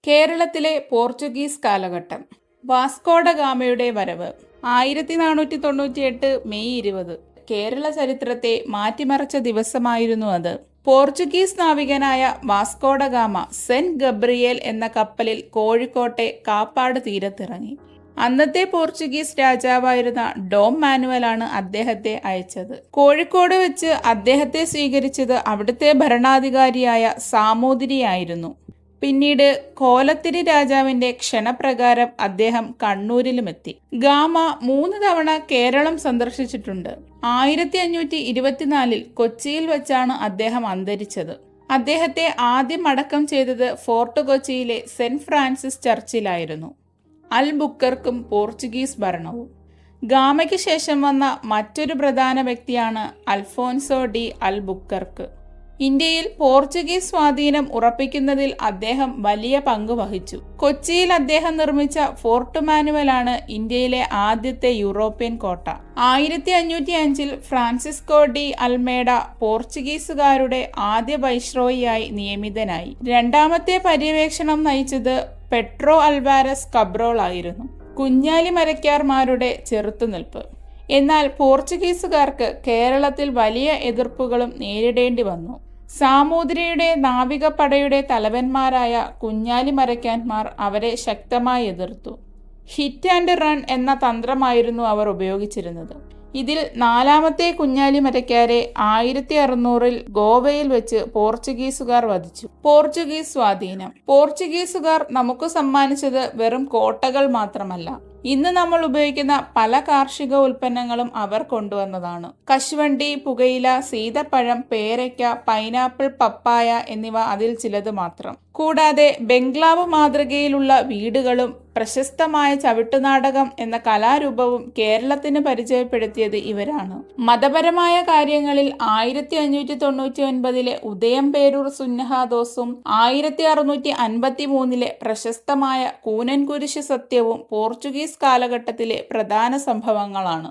കേരളത്തിലെ പോർച്ചുഗീസ് കാലഘട്ടം. വാസ്കോഡ ഗാമയുടെ വരവ് 1498 മെയ് 20. കേരള ചരിത്രത്തെ മാറ്റിമറിച്ച ദിവസമായിരുന്നു അത്. പോർച്ചുഗീസ് നാവികനായ വാസ്കോഡ ഗാമ സെന്റ് ഗബ്രിയേൽ എന്ന കപ്പലിൽ കോഴിക്കോട്ടെ കാപ്പാട് തീരത്തിറങ്ങി. അന്നത്തെ പോർച്ചുഗീസ് രാജാവായിരുന്ന ഡോം മാനുവലാണ് അദ്ദേഹത്തെ അയച്ചത്. കോഴിക്കോട് വെച്ച് അദ്ദേഹത്തെ സ്വീകരിച്ചത് അവിടുത്തെ ഭരണാധികാരിയായ സാമൂതിരിയായിരുന്നു. പിന്നീട് കോലത്തിരി രാജാവിന്റെ ക്ഷണപ്രകാരം അദ്ദേഹം കണ്ണൂരിലുമെത്തി. ഗാമ 3 തവണ കേരളം സന്ദർശിച്ചിട്ടുണ്ട്. 1524 കൊച്ചിയിൽ വെച്ചാണ് അദ്ദേഹം അന്തരിച്ചത്. അദ്ദേഹത്തെ ആദ്യം അടക്കം ചെയ്തത് ഫോർട്ട് കൊച്ചിയിലെ സെന്റ് ഫ്രാൻസിസ് ചർച്ചിലായിരുന്നു. അൽബുക്കർക്കും പോർച്ചുഗീസ് ഭരണവും. ഗാമയ്ക്ക് ശേഷം വന്ന മറ്റൊരു പ്രധാന വ്യക്തിയാണ് അൽഫോൻസോ ഡി അൽബുക്കർക്ക്. ഇന്ത്യയിൽ പോർച്ചുഗീസ് സ്വാധീനം ഉറപ്പിക്കുന്നതിൽ അദ്ദേഹം വലിയ പങ്ക് വഹിച്ചു. കൊച്ചിയിൽ അദ്ദേഹം നിർമ്മിച്ച ഫോർട്ട് മാനുവലാണ് ഇന്ത്യയിലെ ആദ്യത്തെ യൂറോപ്യൻ കോട്ട. 1505 ഫ്രാൻസിസ്കോ ഡി അൽമേഡ പോർച്ചുഗീസുകാരുടെ ആദ്യ വൈസ്രോയിയായി നിയമിതനായി. രണ്ടാമത്തെ പര്യവേക്ഷണം നയിച്ചത് പെട്രോ അൽവാരസ് കബ്രോൾ ആയിരുന്നു. കുഞ്ഞാലി മരക്കാർമാരുടെ ചെറുത്തുനിൽപ്പ്. എന്നാൽ പോർച്ചുഗീസുകാർക്ക് കേരളത്തിൽ വലിയ എതിർപ്പുകളും നേരിടേണ്ടി വന്നു. സാമൂതിരിയുടെ നാവികപ്പടയുടെ തലവന്മാരായ കുഞ്ഞാലി മരക്കാന്മാർ അവരെ ശക്തമായി എതിർത്തു. ഹിറ്റ് ആൻഡ് റൺ എന്ന തന്ത്രമായിരുന്നു അവർ ഉപയോഗിച്ചിരുന്നത്. ഇതിൽ 4ാമത്തെ കുഞ്ഞാലി മരക്കാരെ 1600 ഗോവയിൽ വെച്ച് പോർച്ചുഗീസുകാർ വധിച്ചു. പോർച്ചുഗീസ് സ്വാധീനം. പോർച്ചുഗീസുകാർ നമുക്ക് സമ്മാനിച്ചത് വെറും കോട്ടകൾ മാത്രമല്ല. ഇന്ന് നമ്മൾ ഉപയോഗിക്കുന്ന പല കാർഷിക ഉൽപ്പന്നങ്ങളും അവർ കൊണ്ടുവന്നതാണ്. കശുവണ്ടി, പുകയില, സീതപ്പഴം, പേരയ്ക്ക, പൈനാപ്പിൾ, പപ്പായ എന്നിവ അതിൽ ചിലത് മാത്രം. കൂടാതെ ബംഗ്ലാവ് മാതൃകയിലുള്ള വീടുകളും പ്രശസ്തമായ ചവിട്ടുനാടകം എന്ന കലാരൂപവും കേരളത്തിന് പരിചയപ്പെടുത്തിയത് ഇവരാണ്. മതപരമായ കാര്യങ്ങളിൽ 1599 ഉദയംപേരൂർ സുന്നഹാദോസും 1653 പ്രശസ്തമായ കൂനൻകുരിശ് സത്യവും പോർച്ചുഗീസ് കാലഘട്ടത്തിലെ പ്രധാന സംഭവങ്ങളാണ്.